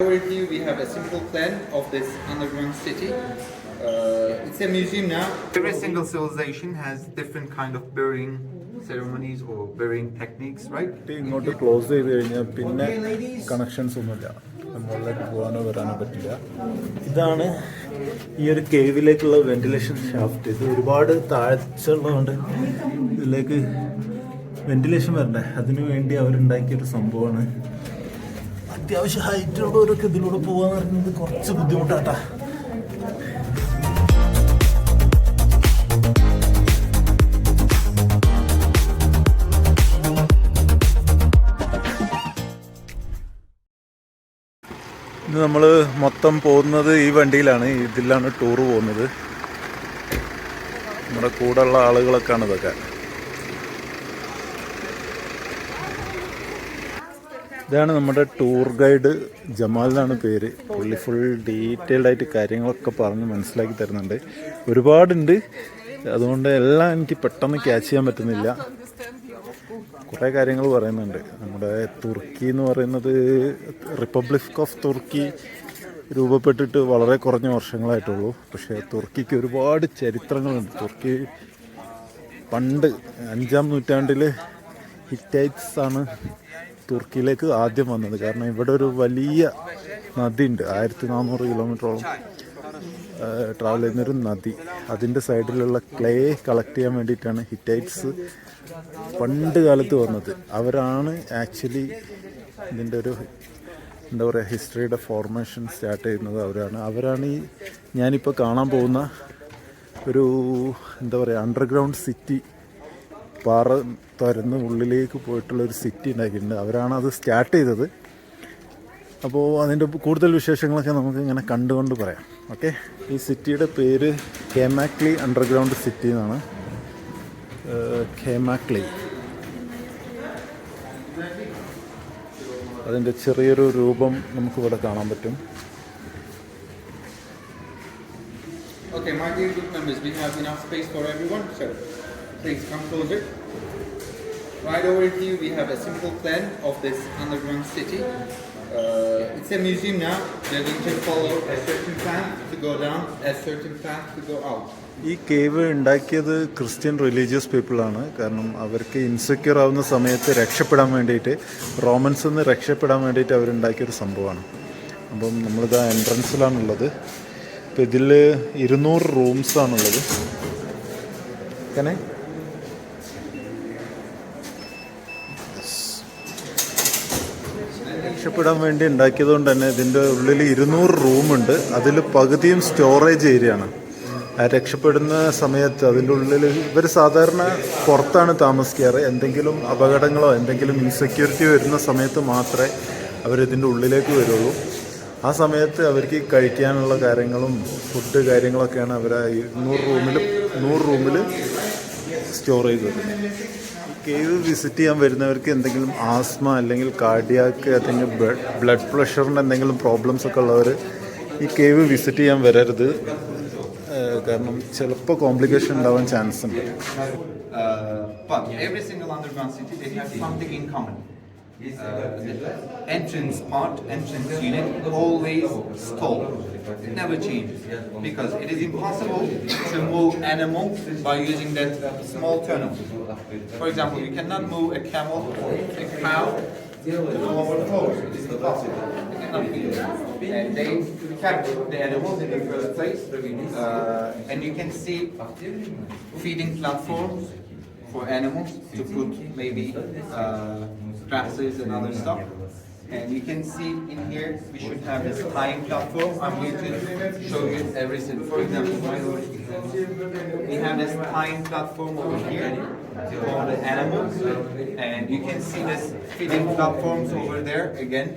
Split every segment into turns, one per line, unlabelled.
Over here we have a simple plan of this underground city. It's a museum now. Every single civilization has different kind of burying ceremonies or burying techniques, right?
ഇങ്ങോട്ട് close ചെയ്ത് കഴിഞ്ഞാൽ പിന്നെ connections ഒന്നുമില്ല, മുകളിലേക്ക് പോകാനോ വരാനോ പറ്റില്ല. ഇതാണ് ഈ ഒരു കേവിലേക്കുള്ള വെന്റിലേഷൻ ഷാഫ്റ്റ്. ഇത് ഒരുപാട് താഴ്ചയുള്ളതുകൊണ്ട് ഇതിലേക്ക് വെന്റിലേഷൻ വരണ്ടേ, അതിനു വേണ്ടി അവരുണ്ടാക്കിയൊരു സംഭവമാണ്. അത്യാവശ്യം ഹൈറ്റുള്ളവരൊക്കെ ഇതിലൂടെ പോകാന്ന് പറയുന്നത് കുറച്ച് ബുദ്ധിമുട്ടാട്ടാ. ഇന്ന് നമ്മൾ മൊത്തം പോകുന്നത് ഈ വണ്ടിയിലാണ്, ഇതിലാണ് ടൂറ് പോകുന്നത്. നമ്മുടെ കൂടെയുള്ള ആളുകളൊക്കെയാണ് ഇതൊക്കെ. ഇതാണ് നമ്മുടെ ടൂർ ഗൈഡ്, ജമാൽ എന്നാണ് പേര്. പുള്ളി ഫുൾ ഡീറ്റെയിൽഡ് ആയിട്ട് കാര്യങ്ങളൊക്കെ പറഞ്ഞ് മനസ്സിലാക്കി തരുന്നുണ്ട്. ഒരുപാടുണ്ട്, അതുകൊണ്ട് എല്ലാം എനിക്ക് പെട്ടെന്ന് ക്യാച്ച് ചെയ്യാൻ പറ്റുന്നില്ല. കുറേ കാര്യങ്ങൾ പറയുന്നുണ്ട്. നമ്മുടെ തുർക്കി എന്ന് പറയുന്നത് റിപ്പബ്ലിക് ഓഫ് തുർക്കി രൂപപ്പെട്ടിട്ട് വളരെ കുറഞ്ഞ വർഷങ്ങളായിട്ടുള്ളൂ. പക്ഷേ തുർക്കിക്ക് ഒരുപാട് ചരിത്രങ്ങളുണ്ട്. തുർക്കി പണ്ട് 5-ാം നൂറ്റാണ്ടിൽ ഹിറ്റൈറ്റ്സ് ആണ് തുർക്കിയിലേക്ക് ആദ്യം വന്നത്. കാരണം ഇവിടെ ഒരു വലിയ നദിയുണ്ട്, 1400 കിലോമീറ്ററോളം ട്രാവൽ ചെയ്യുന്നൊരു നദി. അതിൻ്റെ സൈഡിലുള്ള ക്ലേ കളക്ട് ചെയ്യാൻ വേണ്ടിയിട്ടാണ് ഹിറ്റൈറ്റ്സ് പണ്ട് കാലത്ത് വന്നത്. അവരാണ് ആക്ച്വലി ഇതിൻ്റെ ഒരു എന്താ പറയുക ഹിസ്റ്ററിയുടെ ഫോർമേഷൻ സ്റ്റാർട്ട് ചെയ്യുന്നത്. അവരാണ് ഈ ഞാനിപ്പോൾ കാണാൻ പോകുന്ന ഒരു എന്താ പറയുക അണ്ടർഗ്രൗണ്ട് സിറ്റി, പാറ തുരന്ന് ഉള്ളിലേക്ക് പോയിട്ടുള്ളൊരു സിറ്റി ഉണ്ടാക്കിയിട്ടുണ്ട്. അവരാണ് അത് സ്റ്റാർട്ട് ചെയ്തത്. അപ്പോൾ അതിൻ്റെ കൂടുതൽ വിശേഷങ്ങളൊക്കെ നമുക്ക് ഇങ്ങനെ കണ്ടുകൊണ്ട് പറയാം. ഓക്കെ, ഈ സിറ്റിയുടെ പേര് കേമാക്ലി അണ്ടർഗ്രൗണ്ട് സിറ്റി എന്നാണ്. കേമാക്ലി, അതിൻ്റെ ചെറിയൊരു രൂപം നമുക്കിവിടെ കാണാൻ പറ്റും.
Okay, my dear group members, we have enough space for everyone, so please come closer. Right over here we have a simple plan of this underground city. It's a museum now. They're going to follow a certain path to go down, a certain path to go out.
ഈ cave ഉണ്ടാക്കിയത് Christian religious പീപ്പിളാണ്. കാരണം അവർക്ക് insecure ആവുന്ന സമയത്ത് രക്ഷപ്പെടാൻ വേണ്ടിയിട്ട്, റോമൻസിൽ നിന്ന് രക്ഷപ്പെടാൻ വേണ്ടിയിട്ട് അവരുണ്ടാക്കിയൊരു സംഭവമാണ്. അപ്പം നമ്മളിത് എൻട്രൻസിലാണുള്ളത്. ഇപ്പം ഇതിൽ 200 റൂംസാണുള്ളത്. അങ്ങനെ രക്ഷപ്പെടാൻ വേണ്ടി ഉണ്ടാക്കിയത് കൊണ്ട് തന്നെ ഇതിൻ്റെ ഉള്ളിൽ 200 റൂമുണ്ട്. അതിൽ പകുതിയും സ്റ്റോറേജ് ഏരിയ ആണ്. രക്ഷപ്പെടുന്ന സമയത്ത് അതിൻ്റെ ഉള്ളിൽ ഇവർ സാധാരണ പുറത്താണ് താമസിക്കാറ്. എന്തെങ്കിലും അപകടങ്ങളോ എന്തെങ്കിലും ഇൻസെക്യൂരിറ്റി വരുന്ന സമയത്ത് മാത്രമേ അവരിതിൻ്റെ ഉള്ളിലേക്ക് വരുള്ളൂ. ആ സമയത്ത് അവർക്ക് കഴിക്കാനുള്ള കാര്യങ്ങളും ഫുഡ് കാര്യങ്ങളൊക്കെയാണ് അവർ 100 റൂമിൽ സ്റ്റോർ ചെയ്ത് വരുന്നത്. കേവ് വിസിറ്റ് ചെയ്യാൻ വരുന്നവർക്ക് എന്തെങ്കിലും ആസ്മ അല്ലെങ്കിൽ കാർഡിയാക്ക് അല്ലെങ്കിൽ ബ്ലഡ് പ്രഷറിൻ്റെ എന്തെങ്കിലും പ്രോബ്ലംസ് ഒക്കെ ഉള്ളവർ ഈ കേവ് വിസിറ്റ് ചെയ്യാൻ വരരുത്. കാരണം ചിലപ്പോൾ കോംപ്ലിക്കേഷൻ ഉണ്ടാവാൻ ചാൻസ് ഉണ്ട്.
But every single underground city, they have something in common. The entrance unit always stall. It never changes because it is impossible to move animals by using that small tunnel. For example, you cannot move a camel or a cow to the lower floors. It is impossible. It cannot be done. And they kept the animals in the first place. And you can see feeding platforms for animals to put maybe grasses and other stuff. And you can see in here we should have this tying platform. I'm going to show you everything. For example, we have this tying platform over here for the animals, and you can see this feeding platforms over there again.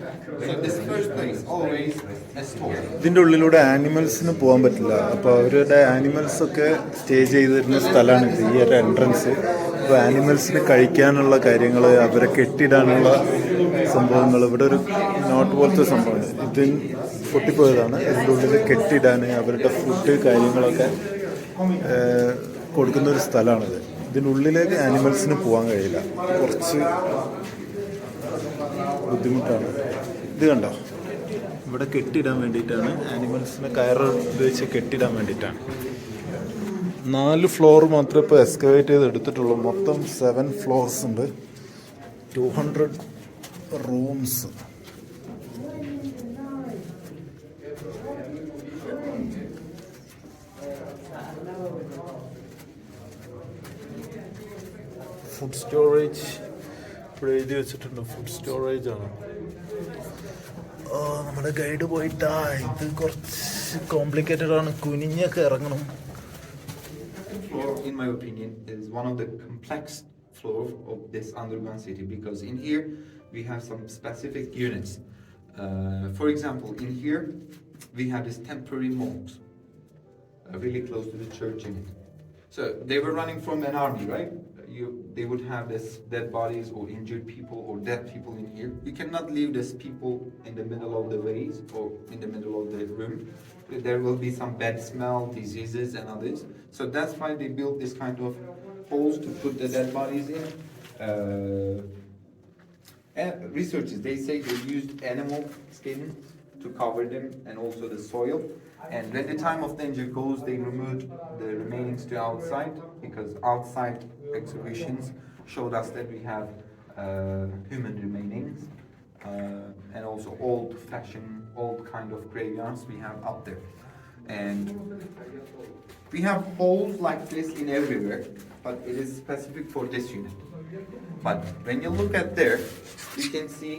So this first place always a store.
ഇതിൻ്റെ ഉള്ളിലൂടെ ആനിമൽസിന് പോകാൻ പറ്റില്ല. അപ്പോൾ അവരുടെ ആനിമൽസൊക്കെ stay ചെയ്തിരുന്ന സ്ഥലമാണ് ഇത്, ഈ ഒരു എൻട്രൻസ്. അപ്പോൾ ആനിമൽസിന് കഴിക്കാനുള്ള കാര്യങ്ങൾ, അവരെ കെട്ടിടാനുള്ള സംഭവങ്ങൾ, ഇവിടെ ഒരു നോട്ട് പോലത്തെ സംഭവമാണ്. ഇത് പൊട്ടിപ്പോയതാണ്. ഇതിൻ്റെ ഉള്ളിൽ കെട്ടിടാൻ അവരുടെ ഫുഡ് കാര്യങ്ങളൊക്കെ കൊടുക്കുന്ന ഒരു സ്ഥലമാണിത്. ഇതിനുള്ളിലേക്ക് ആനിമൽസിന് പോകാൻ കഴിയില്ല, കുറച്ച് ബുദ്ധിമുട്ടാണ്. ഇത് കണ്ടോ, ഇവിടെ കെട്ടിടാൻ വേണ്ടിയിട്ടാണ്, ആനിമൽസിനെ കയറ് ഉപയോഗിച്ച് കെട്ടിടാൻ വേണ്ടിയിട്ടാണ്. 4 ഫ്ലോർ മാത്രമേ ഇപ്പോൾ എക്സ്കവേറ്റ് ചെയ്ത് എടുത്തിട്ടുള്ളൂ. മൊത്തം 7 ഫ്ലോർസ് ഉണ്ട്, 200 റൂംസ്. ഫുഡ് സ്റ്റോറേജ് ഇവിടെ എഴുതി വെച്ചിട്ടുണ്ട്, ഫുഡ് സ്റ്റോറേജ് ആണ്. നമ്മുടെ ഗൈഡ് പോയിട്ടാ, ഇത് കുറച്ച് കോംപ്ലിക്കേറ്റഡ് ആണ്, കുനിഞ്ഞൊക്കെ ഇറങ്ങണം.
In my opinion, is one of the complex floor of this underground city, because in here we have some specific units. For example, in here we have this temporary mosque, really close to the church in it. So they were running from an army, right? They would have this dead bodies or injured people or dead people in here. You cannot leave these people in the middle of the ways or in the middle of the room. There will be some bad smell, diseases and others. So that's why they built this kind of holes to put the dead bodies in. And researchers, they say they used animal skin to cover them and also the soil. And when the time of danger goes, they removed the remainings to outside, because outside exhibitions showed us that we have human remainings and also old-fashioned, old kind of graveyards we have up there. And we have holes like this in everywhere, but it is specific for this unit. But when you look at there, you can see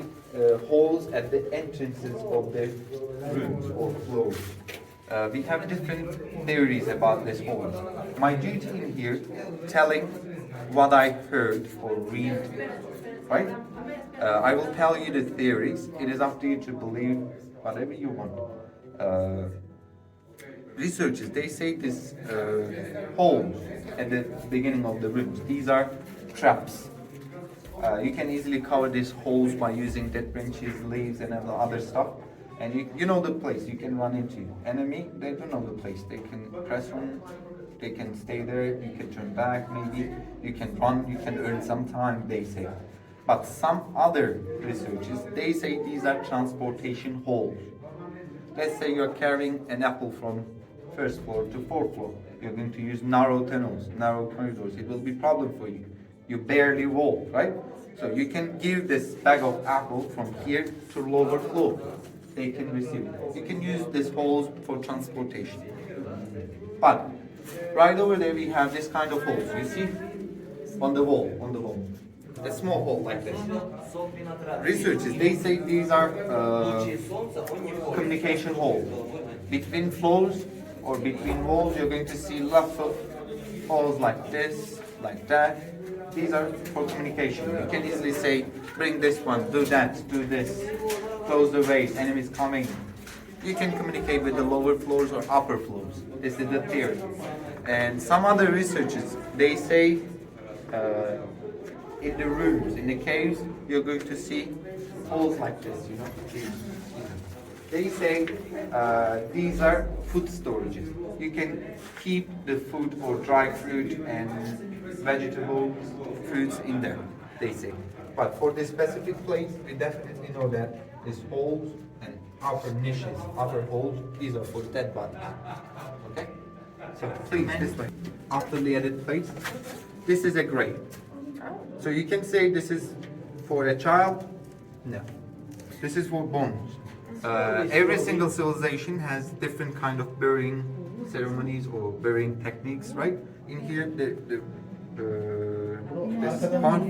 holes at the entrances of the rooms or floors. We have different theories about this holes. My duty in here, telling what I heard or read, right? I will tell you the theories. It is up to you to believe whatever you want. Researchers, they say this holes at the beginning of the rooms, these are traps. You can easily cover these holes by using dead branches, leaves and other stuff. And you know the place, you can run into enemy, they don't know the place. They can press on, they can stay there, you can turn back maybe, you can run, you can earn some time, they say. But some other researchers, they say these are transportation holes. Let's say you're carrying an apple from first floor to 4th floor. You're going to use narrow tunnels, narrow corridors. It will be problem for you. You barely walk, right? So you can give this bag of apple from here to lower floor. They can receive it. You can use these holes for transportation. But right over there we have this kind of holes. You see? On the wall. A small hole like this. Researchers, they say these are communication holes. Between floors or between walls, you're going to see lots of holes like this, like that. These are for communication. You can easily say, bring this one, do that, do this, close the ways, enemies coming. You can communicate with the lower floors or upper floors. This is the theory. And some other researchers, they say in the rooms, in the caves, you're going to see holes like this, you know. They say these are food storages. You can keep the food or dry fruit and vegetables, fruits in there, they say. But for this specific place, we definitely know that these holes and upper niches, upper holes, these are for dead bodies. Okay? So please, this way. After the added place, this is a grave. So you can say this is for a child. No. This is for bones. Every single civilization has different kind of burying ceremonies or burying techniques, right? In here, this part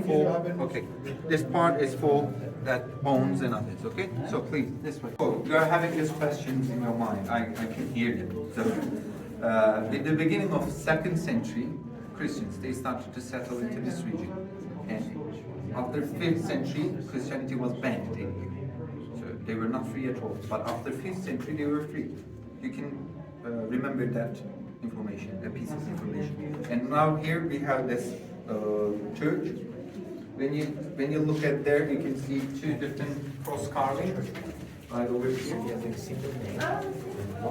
this part is for that bones and others, okay? So please, this way. Oh, you are having these questions in your mind. I can hear them. So, in the beginning of 2nd century, Christians, they started to settle into this region. And after 5th century, Christianity was banned in here. So they were not free at all. But after 5th century, they were free. You can remember that information, the piece of information. And now here we have this church. When you look at there, you can see 2 different cross carvings right over here.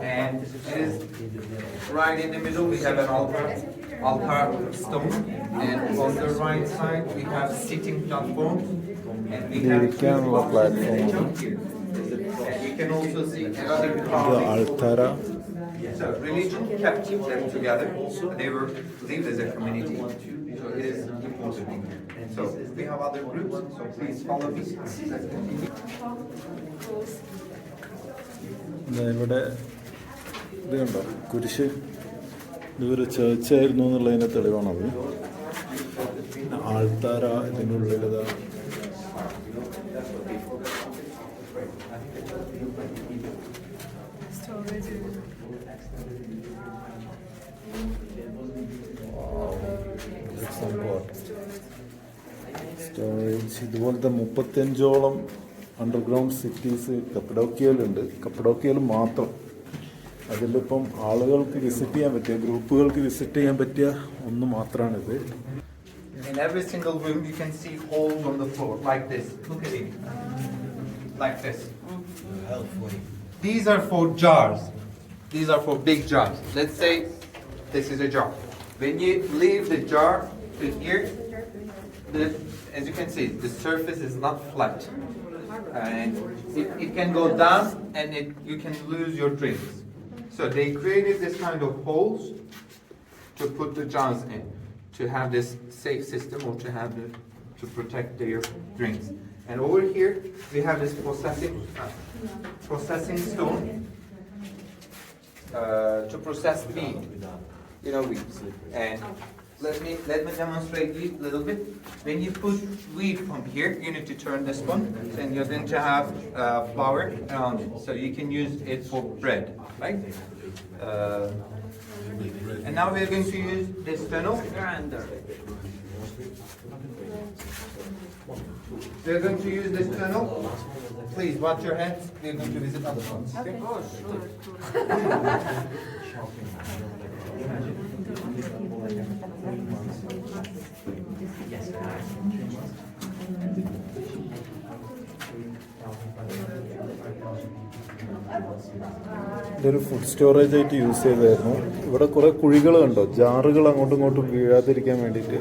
And it is right in the middle. We have an altar stone, and on the right side we have sitting platforms, and we have 2
platform.
here. And we You can also see another
ഇത്
carving.
Althara.
So religion kept them together. They were lived as a community. So it is important thing. So we have other groups. So please follow me. Let's continue.
ദാ ഇവിടെ ഇത് കണ്ടോ കുരിശ്, ഇതൊരു ചേർച്ചായിരുന്നു എന്നുള്ളതിൻ്റെ തെളിവാണത്. ആൾത്താര ഇതിൻ്റെ ഉള്ളിലതാ. Storage ഇതുപോലത്തെ 35ഓളം അണ്ടർഗ്രൗണ്ട് സിറ്റീസ് കപ്പഡോക്കിയയിലുണ്ട്. കപ്പഡോക്കിയയിൽ മാത്രം. അതിലിപ്പം ആളുകൾക്ക് വിസിറ്റ് ചെയ്യാൻ പറ്റിയ, ഗ്രൂപ്പുകൾക്ക് വിസിറ്റ് ചെയ്യാൻ പറ്റിയ ഒന്ന് മാത്രമാണിത്.
In every single room you can see holes on the floor like this. Look at it. Like this. These are for jars. These are for big jars. Let's say this is a jar. When you leave the jar to here, as you can see, the surface is not flat. And it can go down and you can lose your drinks. So they created this kind of holes to put the jars in, to have this safe system or to protect their drinks. And over here we have this processing stone to process wheat, wheat. And let me demonstrate it a little bit. When you put wheat from here, you need to turn this one, and you're going to have flour around it, so you can use it for bread, right? And now we're going to use this tunnel. We're going to use this tunnel. Please watch your hands. We're going to visit other ones. Okay?
ഇതൊരു food storage ആയിട്ട് use ചെയ്തായിരുന്നു. ഇവിടെ കുറേ കുഴികൾ കണ്ടോ, ജാറുകൾ അങ്ങോട്ടും ഇങ്ങോട്ടും വീഴാതിരിക്കാൻ വേണ്ടിയിട്ട്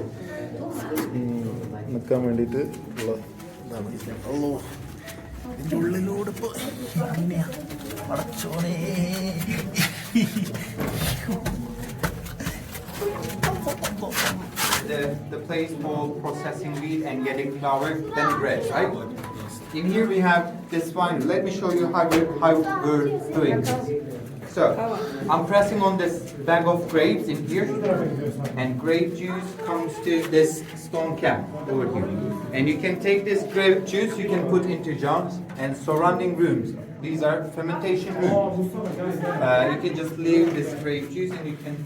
നിൽക്കാൻ വേണ്ടിയിട്ട് ഉള്ള ഇതാണ്. അല്ലോ ഇതിൻ്റെ ഉള്ളിലൂടെ ഇപ്പോൾ അടച്ചോനേ.
The place for processing wheat and getting flour, then bread, right? In here we have this wine. Let me show you how we're doing this. So, I'm pressing on this bag of grapes in here, and grape juice comes to this stone cap over here. And you can take this grape juice, you can put into jars, and surrounding rooms. These are fermentation rooms. You can just leave this grape juice and you can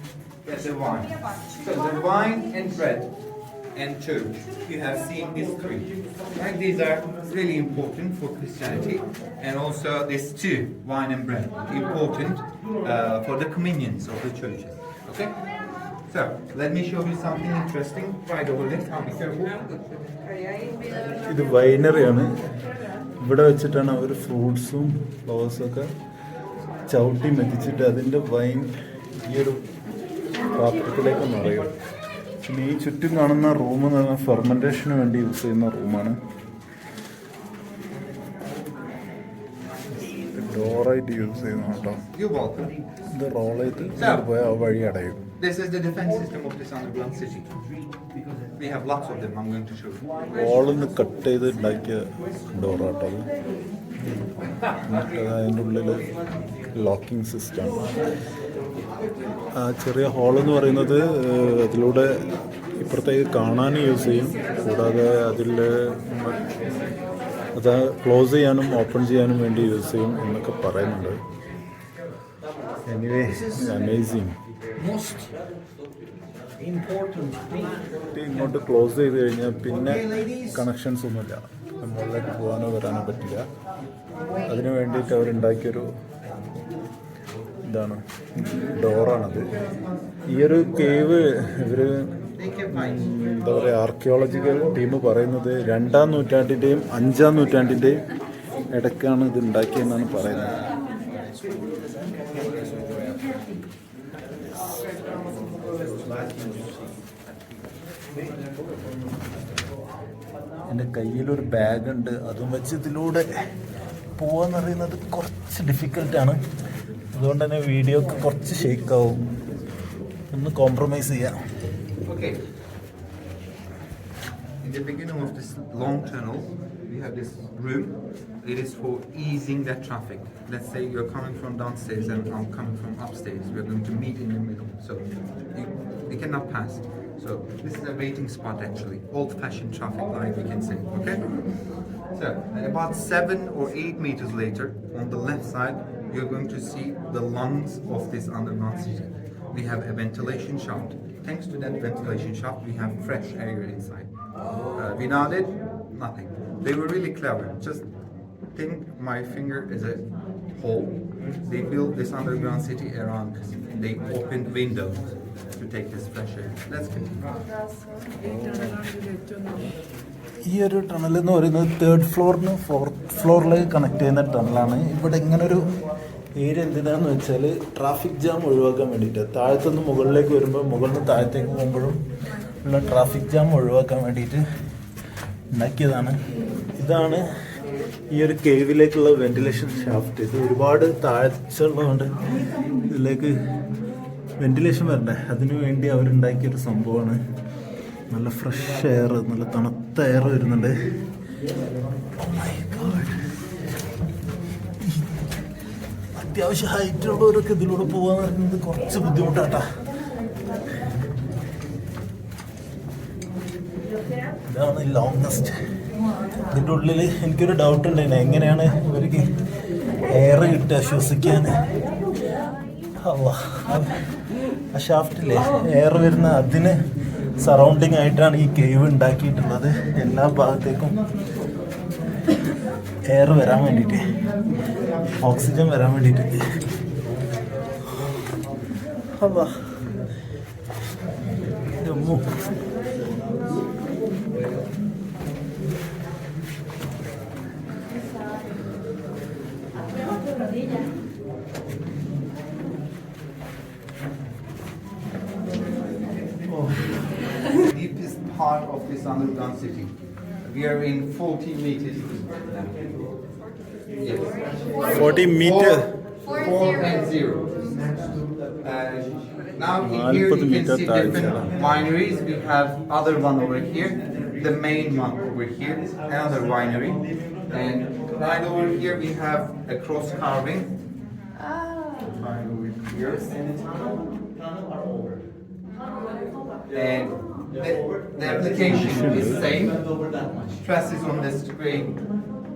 get the wine. So the wine and bread and church, you have seen these three. Right? These are really important for Christianity, and also these two, wine and bread, important for the communions of the churches. Okay? So let me show you something interesting right over there. Be careful.
ഇത് വൈനറിയാണ്. ഇവിടെ വെച്ചിട്ടാണ് അവർ ഫ്രൂട്ട്സും ഫ്ലവേഴ്സൊക്കെ ചവിട്ടി മെതിച്ചിട്ട് അതിൻ്റെ wine ഈ ഒരു പാത്രത്തിലേക്ക് നിറയും. പിന്നെ ഈ ചുറ്റും കാണുന്ന റൂം എന്ന് പറഞ്ഞാൽ ഫെർമെൻറ്റേഷന് വേണ്ടി യൂസ് ചെയ്യുന്ന റൂമാണ്. ഡോറായിട്ട് യൂസ് ചെയ്യുന്ന കേട്ടോ. ഇത് റോൾ ചെയ്ത് പോയാൽ ആ വഴി അടയും.
This is the defense system of this underground city. We have lots of them. I'm going to show you.
വോളിന്ന് കട്ട് ചെയ്ത് ഉണ്ടാക്കിയ ഡോറാട്ടോ അത്. എന്നിട്ട് അതിൻ്റെ ഉള്ളിൽ ലോക്കിംഗ് സിസ്റ്റം. ആ ചെറിയ ഹോളെന്ന് പറയുന്നത് അതിലൂടെ ഇപ്പുറത്തേക്ക് കാണാനും യൂസ് ചെയ്യും. കൂടാതെ അതിൽ അത് ക്ലോസ് ചെയ്യാനും ഓപ്പൺ ചെയ്യാനും വേണ്ടി യൂസ് ചെയ്യും എന്നൊക്കെ പറയുന്നുണ്ട്. Anyway amazing. ഇങ്ങോട്ട് ക്ലോസ് ചെയ്ത് കഴിഞ്ഞാൽ പിന്നെ കണക്ഷൻസ് ഒന്നുമില്ല. മുകളിലേക്ക് പോകാനോ വരാനോ പറ്റില്ല. അതിനു വേണ്ടിയിട്ട് അവരുണ്ടാക്കിയൊരു ഇതാണ്, ഡോറാണത്. ഈ ഒരു കേവ് ഇവർ എന്താ പറയുക, ആർക്കിയോളജിക്കൽ ടീം പറയുന്നത് 2-ാം നൂറ്റാണ്ടിൻ്റെയും 5-ാം നൂറ്റാണ്ടിൻ്റെയും ഇടയ്ക്കാണ് ഇത് ഉണ്ടാക്കിയെന്നാണ് പറയുന്നത്. എൻ്റെ കയ്യിലൊരു ബാഗുണ്ട്, അതും വെച്ച് ഇതിലൂടെ പോവാന്ന് പറയുന്നത് കുറച്ച് ഡിഫിക്കൽട്ടാണ്. അതുകൊണ്ട് തന്നെ വീഡിയോക്ക് കുറച്ച് ഷേക്കാവും. ഒന്ന് കോംപ്രമൈസ് ചെയ്യാം.
Okay. In the beginning of this long tunnel, we have this room. It is for easing that traffic. Let's say you're coming from downstairs and I'm coming from upstairs. We're going to meet in the middle. So we cannot pass. So this is a waiting spot actually. Old-fashioned traffic light, we can say. Okay? So about 7 or 8 meters later, on the left side, you're going to see the lungs of this underground city. We have a ventilation shaft. Thanks to that ventilation shaft, we have fresh air inside. Without it, nothing. They were really clever. Just think my finger is a hole. They built this underground city around this. They opened windows to take this fresh air. Let's continue.
ഈ ഒരു tunnel എന്ന് പറയുന്നത് 3rd ഫ്ലോറിന് 4th ഫ്ലോറിലേക്ക് connect ചെയ്യുന്ന ടണലാണ്. ഇവിടെ ഇങ്ങനൊരു area എന്തിനാന്ന് വെച്ചാൽ traffic jam ഒഴിവാക്കാൻ വേണ്ടിയിട്ട്, താഴത്തുനിന്ന് മുകളിലേക്ക് വരുമ്പോൾ മുകളിൽ നിന്ന് താഴത്തേക്ക് പോകുമ്പോഴും ഉള്ള ട്രാഫിക് ജാം ഒഴിവാക്കാൻ വേണ്ടിയിട്ട് ഉണ്ടാക്കിയതാണ്. ഇതാണ് ഈ ഒരു കേവിലേക്കുള്ള വെന്റിലേഷൻ ഷാഫ്റ്റ്. ഇത് ഒരുപാട് താഴ്ച ഉള്ളതുകൊണ്ട് ഇതിലേക്ക് വെന്റിലേഷൻ വരണ്ടേ, അതിനു വേണ്ടി അവരുണ്ടാക്കിയൊരു സംഭവമാണ്. നല്ല ഫ്രഷ് എയർ, നല്ല തണുത്ത എയർ വരുന്നുണ്ട്. അത്യാവശ്യം ഹൈറ്റ് ഉള്ളവരൊക്കെ ഇതിലൂടെ പോകാന്ന് പറയുന്നത് കുറച്ച് ബുദ്ധിമുട്ടാട്ടാ. ഇതാണ് ലോങ്സ്റ്റ്. ഇതിൻ്റെ ഉള്ളിൽ എനിക്കൊരു ഡൗട്ട് ഉണ്ടായിരുന്നു, എങ്ങനെയാണ് ഇവർക്ക് എയർ കിട്ടുക ശ്വസിക്കാൻ. ആ ഷാഫ്റ്റില്ലേ എയർ വരുന്ന അതിന് സറൗണ്ടിങ് ആയിട്ടാണ് ഈ കേവ് ഉണ്ടാക്കിയിട്ടുള്ളത്. എല്ലാ ഭാഗത്തേക്കും എയർ വരാൻ വേണ്ടിയിട്ട്, ഓക്സിജൻ വരാൻ വേണ്ടിയിട്ട്.
Deepest part of this underground city. We are in 40 meters now. Yes.
40 meter.
4 and 0. Now in here you can see different wineries. We have other one over here, the main one over here, another winery, and right over here we have a cross carving. Right over here. And the application is same. Stress is on this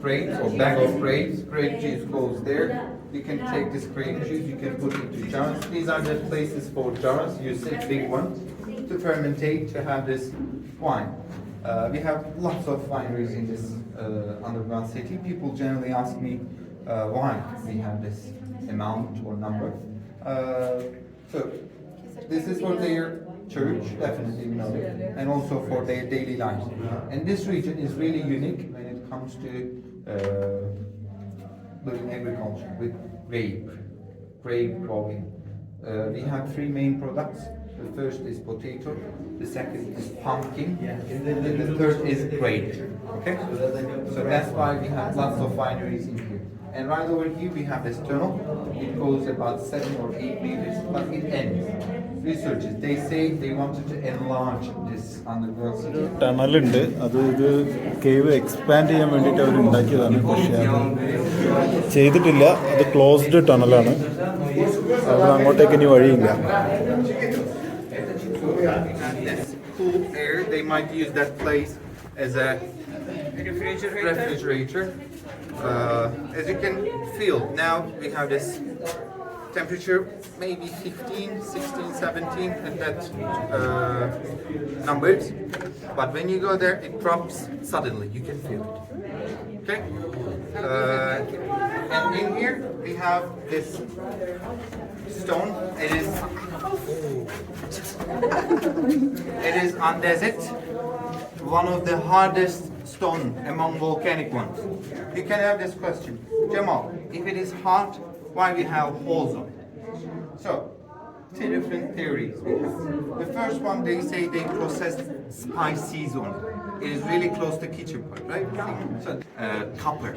grapes or bag of grapes. Grape juice goes there. You can take this grape juice, you can put it into jars. These are the places for jars. You set big ones to fermentate, to have this wine. We have lots of wineries in this underground city. People generally ask me why we have this amount or number. So this is for their church, definitely we know it, and also for their daily life. And this region is really unique when it comes to doing agriculture with grape growing. We have 3 main products. The first is potato, the second is pumpkin, and the third is grape. Okay, so that's why we have lots of wineries in here. And right over here we have this tunnel. It goes about 7 or 8 meters, but it ends. Researchers, they say they wanted to enlarge this underground city.
ടണലുണ്ട്, അത് ഇത് cave expand ചെയ്യാൻ വേണ്ടിയിട്ട് അവർ ഉണ്ടാക്കിയതാണ്. പക്ഷേ അത് ചെയ്തിട്ടില്ല. അത് closed ടണലാണ്. അവിടെ അങ്ങോട്ടേക്ക് ഇനി വഴിയില്ല.
Cool air, they might use that place as a refrigerator. As you can feel now, we have this temperature maybe 15, 16, 17 at that numbers, but when you go there it drops suddenly, you can feel it. Okay, and in here we have this stone. It is andesite, one of the hardest stone among volcanic ones. You can have this question, Jamal, if it is hard, why we have holes on it? So, 2 different theories we have. The first one, they say they processed spices on it. is really close to kitchen part, right? So, copper.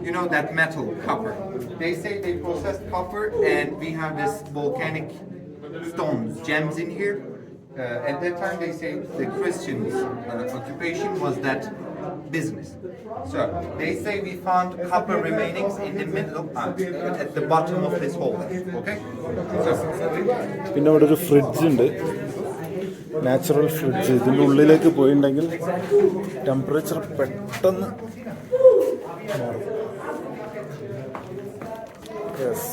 You know that metal, copper. They say they processed copper, and we have this volcanic stones, gems in here. At that time, they say the Christians' occupation was that business. So they say we found copper remainings in the middle, at the bottom of this hole. Okay. So,
പിന്നെ ഇവിടെ ഒരു fridge ഉണ്ട്, natural fridge. ഇതിൻ്റെ ഉള്ളിലേക്ക് പോയിട്ടുണ്ടെങ്കിൽ temperature പെട്ടെന്ന് മാറും. Yes,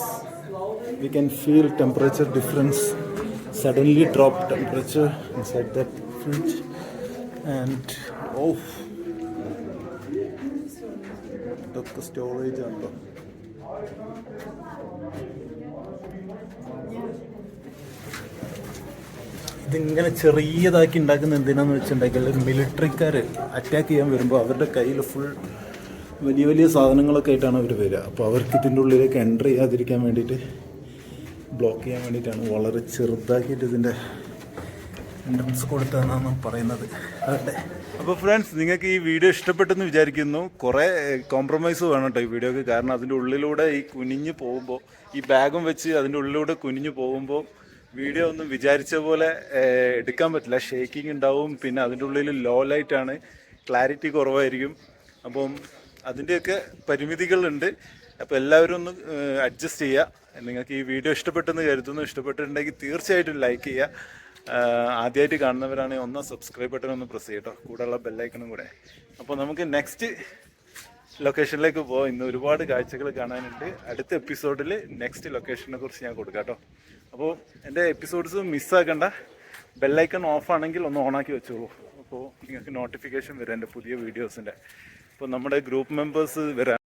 we can feel temperature difference. Suddenly drop temperature inside that fridge, and ഇതൊക്കെ സ്റ്റോറേജ് ആണല്ലോ. ഇതിങ്ങനെ ചെറിയതാക്കി ഉണ്ടാക്കുന്ന എന്തിനാന്ന് വെച്ചിട്ടുണ്ടെങ്കിൽ മിലിറ്ററിക്കാർ അറ്റാക്ക് ചെയ്യാൻ വരുമ്പോൾ അവരുടെ കയ്യിൽ ഫുൾ വലിയ വലിയ സാധനങ്ങളൊക്കെ ആയിട്ടാണ് അവർ വരിക. അപ്പോൾ അവർക്ക് ഇതിൻ്റെ ഉള്ളിലേക്ക് എൻ്റർ ചെയ്യാതിരിക്കാൻ വേണ്ടിയിട്ട്, ബ്ലോക്ക് ചെയ്യാൻ വേണ്ടിയിട്ടാണ് വളരെ ചെറുതാക്കിയിട്ട് ഇതിൻ്റെ എൻട്രൻസ് കൊടുത്തതെന്നാണ് പറയുന്നത്. അതെ. അപ്പോൾ ഫ്രണ്ട്സ്, നിങ്ങൾക്ക് ഈ വീഡിയോ ഇഷ്ടപ്പെട്ടെന്ന് വിചാരിക്കുന്നു. കുറേ കോംപ്രമൈസ് വേണം കേട്ടോ ഈ വീഡിയോക്ക്. കാരണം അതിൻ്റെ ഉള്ളിലൂടെ ഈ കുനിഞ്ഞ് പോകുമ്പോൾ, ഈ ബാഗും വെച്ച് അതിൻ്റെ ഉള്ളിലൂടെ കുനിഞ്ഞ് പോകുമ്പോൾ വീഡിയോ ഒന്നും വിചാരിച്ച പോലെ എടുക്കാൻ പറ്റില്ല. ഷേക്കിംഗ് ഉണ്ടാവും. പിന്നെ അതിൻ്റെ ഉള്ളിൽ ലോ ലൈറ്റാണ്, ക്ലാരിറ്റി കുറവായിരിക്കും. അപ്പം അതിൻ്റെയൊക്കെ പരിമിതികളുണ്ട്. അപ്പോൾ എല്ലാവരും ഒന്ന് അഡ്ജസ്റ്റ് ചെയ്യുക. നിങ്ങൾക്ക് ഈ വീഡിയോ ഇഷ്ടപ്പെട്ടെന്ന് കരുതുന്നു. ഇഷ്ടപ്പെട്ടിട്ടുണ്ടെങ്കിൽ തീർച്ചയായിട്ടും ലൈക്ക് ചെയ്യുക. ആദ്യമായിട്ട് കാണുന്നവരാണെങ്കിൽ ഒന്ന് സബ്സ്ക്രൈബ് ബട്ടൺ ഒന്ന് പ്രസ് ചെയ്യട്ടോ, കൂടെയുള്ള ബെല്ലൈക്കണും കൂടെ. അപ്പോൾ നമുക്ക് നെക്സ്റ്റ് ലൊക്കേഷനിലേക്ക് പോകാം. ഇന്ന് ഒരുപാട് കാഴ്ചകൾ കാണാനുണ്ട്. അടുത്ത എപ്പിസോഡിൽ നെക്സ്റ്റ് ലൊക്കേഷനെ കുറിച്ച് ഞാൻ കൊടുക്കാം കേട്ടോ. അപ്പോൾ എൻ്റെ എപ്പിസോഡ്സ് മിസ്സാക്കണ്ട. ബെല്ലൈക്കൺ ഓഫ് ആണെങ്കിൽ ഒന്ന് ഓണാക്കി വെച്ചോളൂ. അപ്പോൾ നിങ്ങൾക്ക് നോട്ടിഫിക്കേഷൻ വരും എൻ്റെ പുതിയ വീഡിയോസിൻ്റെ. അപ്പോൾ നമ്മുടെ ഗ്രൂപ്പ് മെമ്പേഴ്സ് വരാൻ